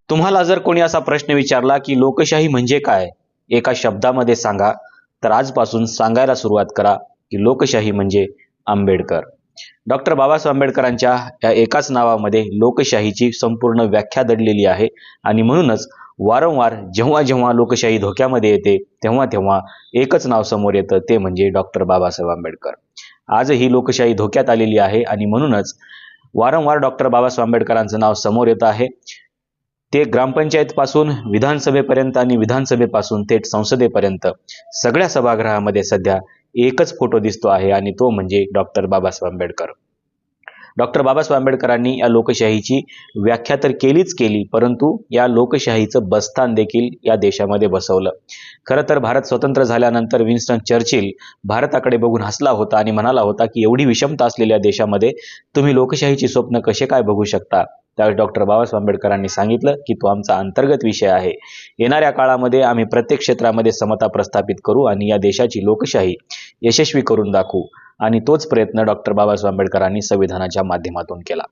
तुम्हाला जर कोणी असा प्रश्न विचारला की लोकशाही म्हणजे काय, एका शब्दामध्ये सांगा, तर आजपासून सांगायला सुरुवात करा की लोकशाही म्हणजे आंबेडकर. डॉक्टर बाबासाहेब आंबेडकरांच्या या एकाच नावामध्ये लोकशाहीची संपूर्ण व्याख्या दडलेली आहे आणि म्हणूनच वारंवार जेव्हा जेव्हा लोकशाही धोक्यामध्ये येते तेव्हा तेव्हा एकच नाव समोर येतं, ते म्हणजे डॉक्टर बाबासाहेब आंबेडकर. आजही लोकशाही धोक्यात आलेली आहे आणि म्हणूनच वारंवार डॉक्टर बाबासाहेब आंबेडकरांचं नाव समोर येत आहे. ते ग्रामपंचायत पासून विधानसभेपर्यंत आणि विधानसभेपासून थेट संसदेपर्यंत सगळ्या सभागृहामध्ये सध्या एकच फोटो दिसतो आहे आणि तो म्हणजे डॉक्टर बाबासाहेब आंबेडकर. डॉक्टर बाबासाहेब आंबेडकरांनी या लोकशाहीची व्याख्या तर केलीच केली, परंतु या लोकशाहीचं बस्तान देखील या देशामध्ये बसवलं. खरं तर भारत स्वतंत्र झाल्यानंतर विन्स्टन चर्चिल भारताकडे बघून हसला होता आणि म्हणाला होता की एवढी विषमता असलेल्या देशामध्ये तुम्ही लोकशाहीची स्वप्न कसे काय बघू शकता. त्यावेळी डॉक्टर बाबासाहेब आंबेडकरांनी सांगितलं की तो आमचा अंतर्गत विषय आहे. येणाऱ्या काळामध्ये आम्ही प्रत्येक क्षेत्रामध्ये समता प्रस्थापित करू आणि या देशाची लोकशाही यशस्वी करून दाखवू. आणि तोच प्रयत्न डॉक्टर बाबासाहेब आंबेडकरांनी संविधानाच्या माध्यमातून केला.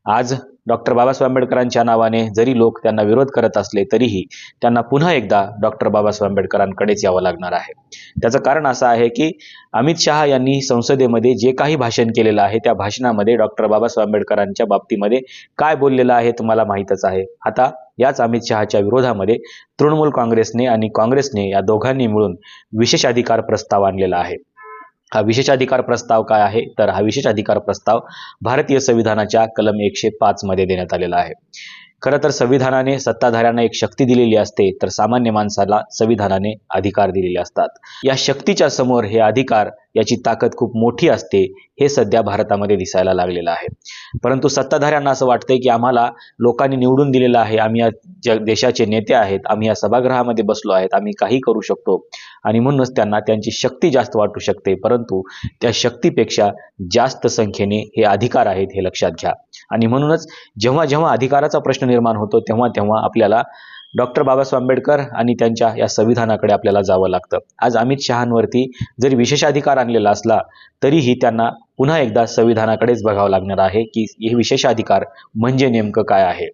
आज डॉक्टर बाबासाहेब आंबेडकरांच्या नावाने जरी लोक त्यांना विरोध करत असले तरीही त्यांना पुन्हा एकदा डॉक्टर बाबासाहेब आंबेडकरांकडेच यावं लागणार आहे. त्याचं कारण असं आहे की अमित शहा यांनी संसदेमध्ये जे काही भाषण केलेलं आहे त्या भाषणामध्ये डॉक्टर बाबासाहेब आंबेडकरांच्या बाबतीमध्ये काय बोललेलं आहे तुम्हाला माहीतच आहे. आता याच अमित शहाच्या विरोधामध्ये तृणमूल काँग्रेसने आणि काँग्रेसने या दोघांनी मिळून विशेषाधिकार प्रस्ताव आणलेला आहे. हा विशेषाधिकार प्रस्ताव काय आहे, तर हा विशेषाधिकार प्रस्ताव भारतीय संविधानाच्या कलम 105 मध्ये देण्यात आलेला आहे. खरं तर संविधानाने सत्ताधाऱ्यांना एक शक्ती दिलेली असते, तर सामान्य माणसाला संविधानाने अधिकार दिलेले असतात. या शक्तीच्या समोर हे अधिकार याची ताकद खूप मोठी असते, हे सध्या भारतामध्ये दिसायला लागलेलं आहे. परंतु सत्ताधाऱ्यांना असं वाटतंय की आम्हाला लोकांनी निवडून दिलेलं आहे, आम्ही या देशाचे नेते आहेत, आम्ही या सभागृहामध्ये बसलो आहेत, आम्ही काही करू शकतो आणि म्हणूनच त्यांना त्यांची शक्ती जास्त वाटू शकते. परंतु त्या शक्तीपेक्षा जास्त संख्येने हे अधिकार आहेत, हे लक्षात घ्या. आणि म्हणूनच जेव्हा जेव्हा अधिकाराचा प्रश्न निर्माण होतो तेव्हा तेव्हा आपल्याला डॉक्टर बाबासाहेब आंबेडकर आणि त्यांच्या या संविधानाकडे आपल्याला जावं लागतं. आज अमित शहांवरती जरी विशेषाधिकार आणलेला असला तरीही त्यांना पुन्हा एकदा संविधानाकडेच बघावं लागणार आहे की हे विशेषाधिकार म्हणजे नेमकं काय आहे.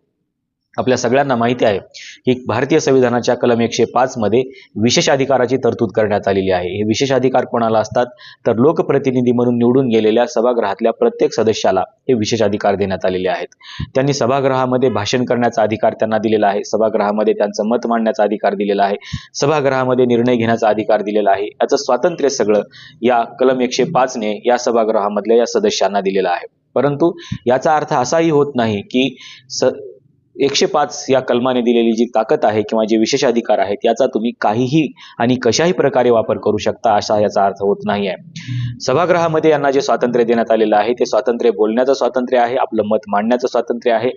आपल्या सगळ्यांना माहिती आहे की भारतीय संविधानाच्या कलम 105 मध्ये विशेषाधिकाराची तरतूद करण्यात आलेली आहे. हे विशेषाधिकार कोणाला असतात, तर लोकप्रतिनिधी म्हणून निवडून गेलेल्या सभागृहातल्या प्रत्येक सदस्याला हे विशेषाधिकार देण्यात आलेले आहेत. त्यांनी सभागृहामध्ये भाषण करण्याचा अधिकार त्यांना दिलेला आहे, सभागृहामध्ये त्यांचं मत मांडण्याचा अधिकार दिलेला आहे, सभागृहामध्ये निर्णय घेण्याचा अधिकार दिलेला आहे. याचं स्वातंत्र्य सगळं या कलम 105 ने या सभागृहामधल्या या सदस्यांना दिलेलं आहे. परंतु याचा अर्थ असाही होत नाही की 105 या कलमाने दिलेली जी ताकद आहे किंवा जे विशेषाधिकार आहेत याचा तुम्ही काहीही आणि कशाही प्रकारे वापर करू शकता, असा याचा अर्थ होत नाही आहे. सभागृहामध्ये यांना जे स्वातंत्र्य देण्यात आलेलं आहे ते स्वातंत्र्य बोलण्याचं स्वातंत्र्य आहे, आपलं मत मांडण्याचं स्वातंत्र्य आहे,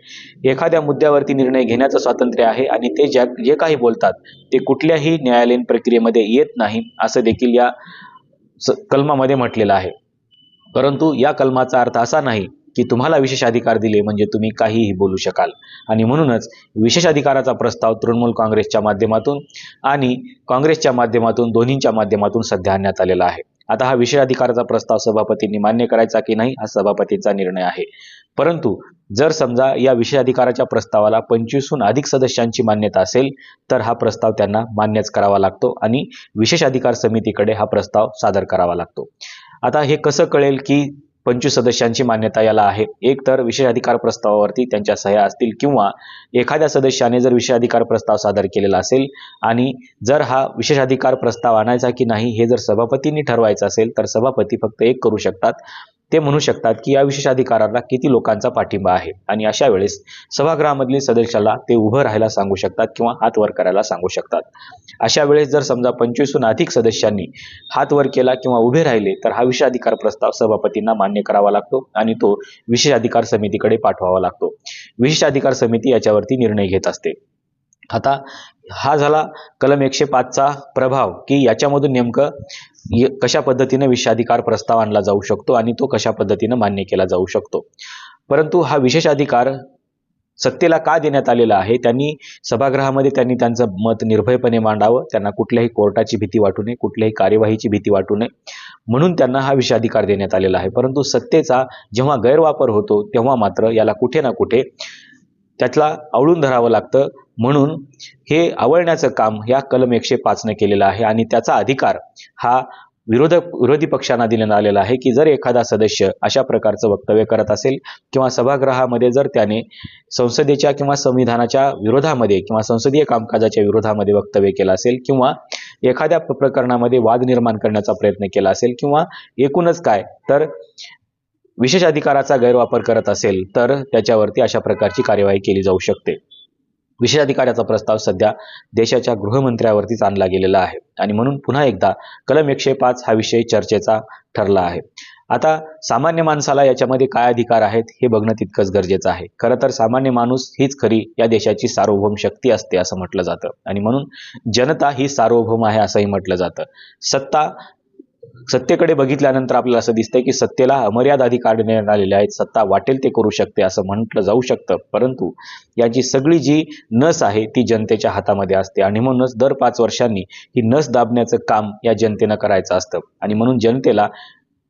एखाद्या मुद्द्यावरती निर्णय घेण्याचं स्वातंत्र्य आहे आणि ते जे काही बोलतात ते कुठल्याही न्यायालयीन प्रक्रियेमध्ये येत नाही असं देखील या कलमामध्ये म्हटलेलं आहे. परंतु या कलमाचा अर्थ असा नाही की तुम्हाला विशेषाधिकार दिले म्हणजे तुम्ही काहीही बोलू शकाल. आणि म्हणूनच विशेषाधिकाराचा प्रस्ताव तृणमूल काँग्रेसच्या माध्यमातून आणि काँग्रेसच्या माध्यमातून दोन्हींच्या माध्यमातून सध्या आणण्यात आलेला आहे. आता हा विशेषाधिकाराचा प्रस्ताव सभापतींनी मान्य करायचा की नाही हा सभापतींचा निर्णय आहे. परंतु जर समजा या विशेषाधिकाराच्या प्रस्तावाला 25हून अधिक सदस्यांची मान्यता असेल तर हा प्रस्ताव त्यांना मान्यच करावा लागतो आणि विशेषाधिकार समितीकडे हा प्रस्ताव सादर करावा लागतो. आता हे कसं कळेल की 25 सदस्यांची मान्यता याला आहे? एक तर विशेषाधिकार प्रस्तावावरती त्यांच्या सह्या असतील किंवा एखाद्या सदस्याने जर विशेषाधिकार प्रस्ताव सादर केलेला असेल आणि जर हा विशेषाधिकार प्रस्ताव आणायचा की नाही हे जर सभापतींनी ठरवायचं असेल तर सभापती फक्त एक करू शकतात, ते म्हणू शकतात की या विशेषाधिकाराला किती लोकांचा पाठिंबा आहे आणि अशा वेळेस सभागृहामधील सदस्याला ते उभं राहायला सांगू शकतात किंवा हात वर करायला सांगू शकतात. अशा वेळेस जर समजा 25हून अधिक सदस्यांनी हात वर केला किंवा उभे राहिले तर हा विशेषाधिकार प्रस्ताव सभापतींना मान्य करावा लागतो आणि तो विशेषाधिकार समितीकडे पाठवावा लागतो. विशेषाधिकार समिती याच्यावरती निर्णय घेत असते. आता हा झाला कलम 105चा प्रभाव की याच्यामधून नेमकं कशा पद्धतीने विशेषाधिकार प्रस्ताव आणला जाऊ शकतो आणि तो कशा पद्धतीने मान्य केला जाऊ शकतो. परंतु हा विशेषाधिकार सत्तेला का देण्यात आलेलं आहे, त्यांनी सभागृहामध्ये त्यांचं मत निर्भयपणे मांडावं, त्यांना कुठल्याही कोर्टाची भीती वाटू नये, कुठल्याही कार्यवाहीची भीती वाटू नये, म्हणून त्यांना हा विशेषाधिकार देण्यात आलेला आहे. परंतु सत्तेचा जेव्हा गैरवापर होतो तेव्हा मात्र याला कुठे ना कुठे त्यातला आवळून धरावं लागतं. म्हणून हे आवळण्याचं काम या कलम 105 केलेलं आहे आणि त्याचा अधिकार हा विरोधी पक्षांना देण्यात आलेला आहे की जर एखादा सदस्य अशा प्रकारचं वक्तव्य करत असेल किंवा सभागृहामध्ये जर त्याने संसदेच्या किंवा संविधानाच्या विरोधामध्ये किंवा संसदीय कामकाजाच्या विरोधामध्ये वक्तव्य केलं असेल किंवा एखाद्या प्रकरणामध्ये वाद निर्माण करण्याचा प्रयत्न केला असेल किंवा एकूणच काय तर विशेष अधिकाराचा गैरवापर करत असेल तर त्याच्यावरती अशा प्रकारची कार्यवाही केली जाऊ शकते. विशेषाधिकाराचा प्रस्ताव सध्या देशाच्या गृहमंत्र्यावरतीच आणला गेलेला आहे आणि म्हणून पुन्हा एकदा कलम 105 हा विषय चर्चेचा ठरला आहे. आता सामान्य माणसाला याच्यामध्ये काय अधिकार आहेत हे बघणं तितकंच गरजेचं आहे. खरं तर सामान्य माणूस हीच खरी या देशाची सार्वभौम शक्ती असते असं म्हटलं जातं आणि म्हणून जनता ही सार्वभौम आहे असंही म्हटलं जातं. सत्तेकडे बघितल्यानंतर आपल्याला असं दिसतंय की सत्तेला अमर्याद अधिकार देण्यात आलेले आहेत, सत्ता वाटेल ते करू शकते असं म्हटलं जाऊ शकतं, परंतु याची सगळी जी नस आहे ती जनतेच्या हातामध्ये असते आणि म्हणूनच दर 5 वर्षांनी ही नस दाबण्याचं काम या जनतेनं करायचं असतं आणि म्हणून जनतेला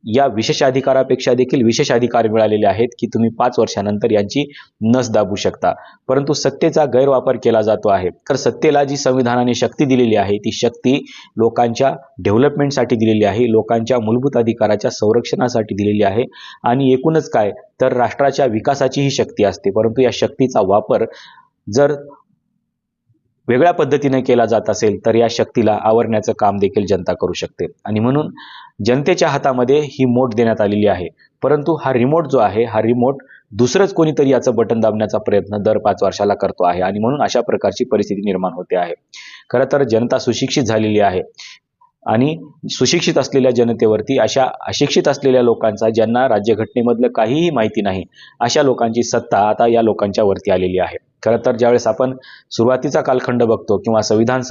या विशेष अधिकारापेक्षा देखील विशेष अधिकार मिळालेले आहेत की तुम्ही 5 वर्षानंतर यांची नस दाबू शकता. परंतु सत्तेचा गैरवापर केला जातो आहे. तर सत्तेला जी संविधानाने शक्ती दिलेली आहे ती शक्ती लोकांच्या डेव्हलपमेंटसाठी दिलेली आहे, लोकांच्या मूलभूत अधिकाराच्या संरक्षणासाठी दिलेली आहे आणि एकूणच काय तर राष्ट्राच्या विकासाची ही शक्ती असते. परंतु या शक्तीचा वापर जर वेगळ्या पद्धतीने केला जात असेल तर या शक्तीला आवरण्याचं काम देखील जनता करू शकते आणि म्हणून जनतेच्या हातामध्ये ही मोट देण्यात आलेली आहे. परंतु हा रिमोट जो आहे हा रिमोट दुसरंच कोणीतरी याचं बटन दाबण्याचा प्रयत्न दर 5 वर्षाला करतो आहे आणि म्हणून अशा प्रकारची परिस्थिती निर्माण होते आहे. खरं तर जनता सुशिक्षित झालेली आहे आणि सुशिक्षित असलेल्या जनतेवरती अशा अशिक्षित असलेल्या लोकांचा ज्यांना राज्यघटनेमधलं काहीही माहिती नाही अशा लोकांची सत्ता आता या लोकांच्या वरती आलेली आहे. खरं तर ज्यावेळेस आपण सुरुवातीचा कालखंड बघतो किंवा संविधान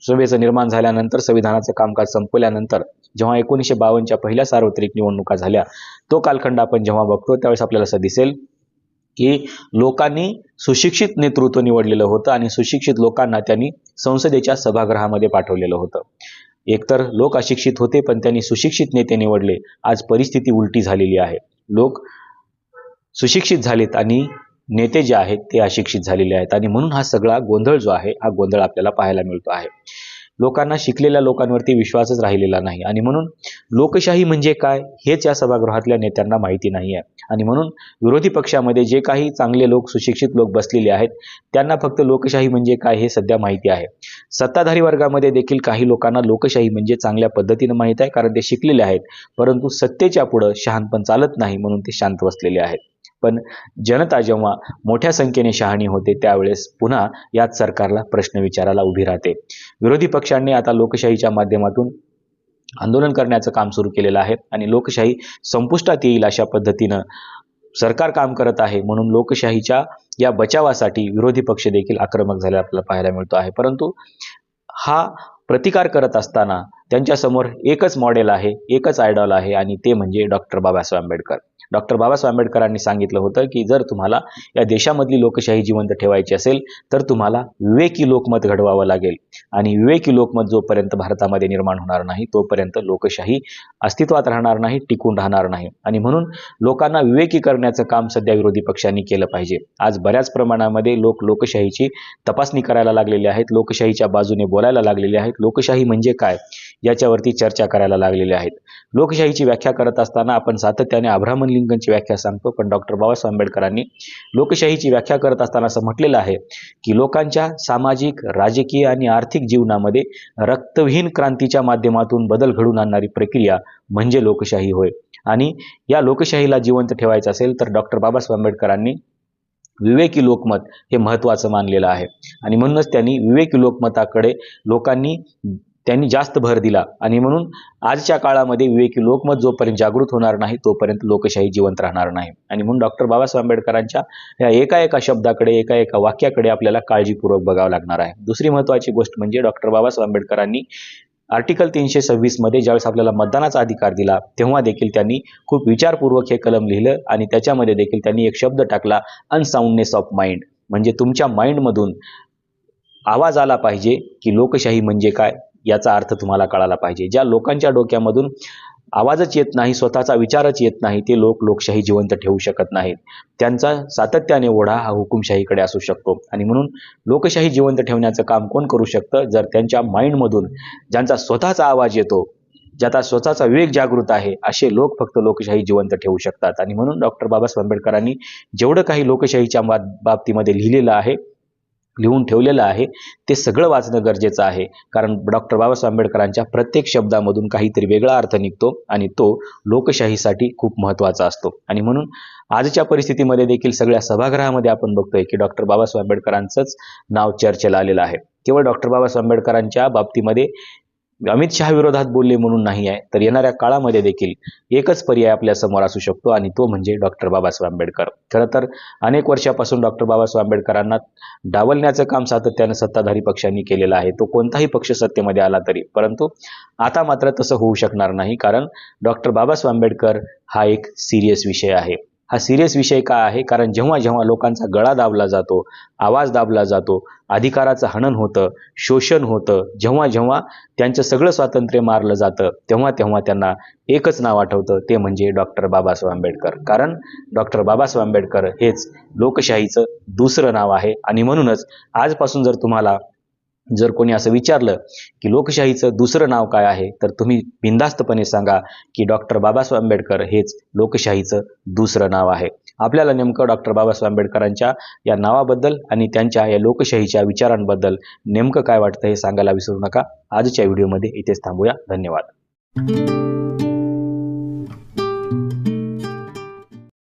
सभेचं निर्माण झाल्यानंतर संविधानाचं कामकाज संपल्यानंतर जेव्हा 1952च्या पहिल्या सार्वत्रिक निवडणुका झाल्या तो कालखंड आपण जेव्हा बघतो त्यावेळेस आपल्याला असं दिसेल की लोकांनी सुशिक्षित नेतृत्व निवडलेलं होतं आणि सुशिक्षित लोकांना त्यांनी संसदेच्या सभागृहामध्ये पाठवलेलं होतं. एकतर लोक अशिक्षित होते पण त्यांनी सुशिक्षित नेते निवडले. आज परिस्थिती उलटी झालेली आहे. लोक सुशिक्षित झालेत आणि नेते जे आहेत ते अशिक्षित झालेले आहेत आणि म्हणून हा सगळा गोंधळ जो आहे हा गोंधळ आपल्याला पाहायला मिळतो आहे. लोकांना शिकलेल्या लोकांवरती विश्वासच राहिलेला नाही आणि म्हणून लोकशाही म्हणजे काय हेच या सभागृहातल्या नेत्यांना माहिती नाही आहे आणि म्हणून विरोधी पक्षामध्ये जे काही चांगले लोक सुशिक्षित लोक बसलेले आहेत त्यांना फक्त लोकशाही म्हणजे काय हे सध्या माहिती आहे. सत्ताधारी वर्गामध्ये देखील काही लोकांना लोकशाही म्हणजे चांगल्या पद्धतीनं माहीत आहे कारण ते शिकलेले आहेत, परंतु सत्तेच्या पुढं शहाणपण चालत नाही म्हणून ते शांत बसलेले आहेत. पण जनता जेव्हा मोठ्या संख्येने शहाणी होते त्यावेळेस पुन्हा याच सरकारला प्रश्न विचारायला उभी राहते. विरोधी पक्षांनी आता लोकशाहीच्या माध्यमातून आंदोलन करण्याचं काम सुरू केलेलं आहे आणि लोकशाही संपुष्टात येईल अशा पद्धतीनं सरकार काम करत आहे. म्हणून लोकशाहीच्या या बचावासाठी विरोधी पक्ष देखील आक्रमक झालेला आपल्याला पाहायला मिळतो आहे. परंतु हा प्रतिकार करत असताना त्यांच्यासमोर एकच मॉडेल आहे, एकच आयडॉल आहे आणि ते म्हणजे डॉक्टर बाबासाहेब आंबेडकर. डॉक्टर बाबासाहेब आंबेडकरांनी सांगितलं होतं की जर तुम्हाला या देशामधली लोकशाही जिवंत ठेवायची असेल तर तुम्हाला विवेकी लोकमत घडवावं लागेल आणि विवेकी लोकमत जोपर्यंत भारतामध्ये निर्माण होणार नाही तोपर्यंत लोकशाही अस्तित्वात राहणार नाही, टिकून राहणार नाही आणि म्हणून लोकांना विवेकी करण्याचं काम सध्या विरोधी पक्षांनी केलं पाहिजे. आज बऱ्याच प्रमाणामध्ये लोकशाहीची तपासणी करायला लागलेली आहेत, लोकशाहीच्या बाजूने बोलायला लागलेले आहेत, लोकशाही म्हणजे काय याच्यावरती चर्चा करायला लागलेले आहेत. लोकशाहीची व्याख्या करत असताना आपण सातत्याने अब्राहम लिंकनची व्याख्या सांगतो, पण डॉक्टर बाबासाहेब आंबेडकरांनी लोकशाहीची व्याख्या करत असताना असं म्हटलेलं आहे की लोकांच्या सामाजिक, राजकीय आणि आर्थिक जीवनामध्ये रक्तहीन क्रांतीच्या माध्यमातून बदल घडवून आणणारी प्रक्रिया म्हणजे लोकशाही होय आणि या लोकशाहीला जिवंत ठेवायचं असेल तर डॉक्टर बाबासाहेब आंबेडकरांनी विवेकी लोकमत हे महत्त्वाचं मानलेलं आहे आणि म्हणूनच त्यांनी विवेकी लोकमताकडे त्यांनी जास्त भर दिला आणि म्हणून आजच्या काळामध्ये विवेकी लोकमत जोपर्यंत जागृत होणार नाही तोपर्यंत लोकशाही जिवंत राहणार नाही आणि म्हणून डॉक्टर बाबासाहेब आंबेडकरांच्या या एका शब्दाकडे, एका वाक्याकडे आपल्याला काळजीपूर्वक बघावं लागणार आहे. दुसरी महत्त्वाची गोष्ट म्हणजे डॉक्टर बाबासाहेब आंबेडकरांनी आर्टिकल 326 मध्ये ज्यावेळेस आपल्याला मतदानाचा अधिकार दिला तेव्हा देखील त्यांनी खूप विचारपूर्वक हे कलम लिहिलं आणि त्याच्यामध्ये देखील त्यांनी एक शब्द टाकला, अनसाउंडनेस ऑफ माइंड. म्हणजे तुमच्या माइंडमधून आवाज आला पाहिजे की लोकशाही म्हणजे काय याचा अर्थ तुम्हाला कळाला पाहिजे. ज्या लोकांच्या डोक्यामधून आवाजच येत नाही, स्वतःचा विचारच येत नाही, ते लोक लोकशाही जिवंत ठेवू शकत नाहीत. त्यांचा सातत्याने ओढा हा हुकुमशाहीकडे असू शकतो. आणि म्हणून लोकशाही जिवंत ठेवण्याचं काम कोण करू शकतं? जर त्यांच्या माइंडमधून ज्यांचा स्वतःचा आवाज येतो, ज्याचा स्वतःचा विवेक जागृत आहे, असे लोक फक्त लोकशाही जिवंत ठेवू शकतात. आणि म्हणून डॉक्टर बाबासाहेब आंबेडकरांनी जेवढं काही लोकशाहीच्या बाबतीमध्ये लिहून ठेवलेलं आहे ते सगळं वाचणं गरजेचं आहे. कारण डॉक्टर बाबासाहेब आंबेडकरांच्या प्रत्येक शब्दामधून काहीतरी वेगळा अर्थ निघतो आणि तो लोकशाहीसाठी खूप महत्त्वाचा असतो. आणि म्हणून आजच्या परिस्थितीमध्ये देखील सगळ्या सभागृहामध्ये आपण बघतोय की डॉक्टर बाबासाहेब आंबेडकरांचंच नाव चर्चेला आलेलं आहे. केवळ डॉक्टर बाबासाहेब आंबेडकरांच्या बाबतीमध्ये अमित शहा विरोधात बोलले म्हणून नाही आहे, तर येणाऱ्या काळामध्ये देखील एकच पर्याय आपल्या समोर असू शकतो आणि तो म्हणजे डॉक्टर बाबासाहेब आंबेडकर. खरं तर अनेक वर्षापासून डॉक्टर बाबासाहेब आंबेडकरांना डावलण्याचं काम सातत्यानं सत्ताधारी पक्षांनी केलेलं आहे, तो कोणताही पक्ष सत्तेमध्ये आला तरी. परंतु आता मात्र तसं होऊ शकणार नाही, कारण डॉक्टर बाबासाहेब आंबेडकर हा एक सिरियस विषय आहे. हा सिरियस विषय का आहे? कारण जेव्हा जेव्हा लोकांचा गळा दाबला जातो, आवाज दाबला जातो, अधिकाराचं हनन होतं, शोषण होतं, जेव्हा जेव्हा त्यांचं सगळं स्वातंत्र्य मारलं जातं, तेव्हा तेव्हा त्यांना एकच नाव आठवतं, ते म्हणजे डॉक्टर बाबासाहेब आंबेडकर. कारण डॉक्टर बाबासाहेब आंबेडकर हेच लोकशाहीचं दुसरं नाव आहे. आणि म्हणूनच आजपासून जर कोणी असं विचारलं की लोकशाहीचं दुसरं नाव काय आहे, तर तुम्ही बिनधास्तपणे सांगा की डॉक्टर बाबासाहेब आंबेडकर हेच लोकशाहीचं दुसरं नाव आहे. आपल्याला नेमकं डॉक्टर बाबासाहेब आंबेडकरांच्या या नावाबद्दल आणि त्यांच्या या लोकशाहीच्या विचारांबद्दल नेमकं काय वाटतं हे सांगायला विसरू नका. आजच्या व्हिडिओमध्ये इथेच थांबूया. धन्यवाद.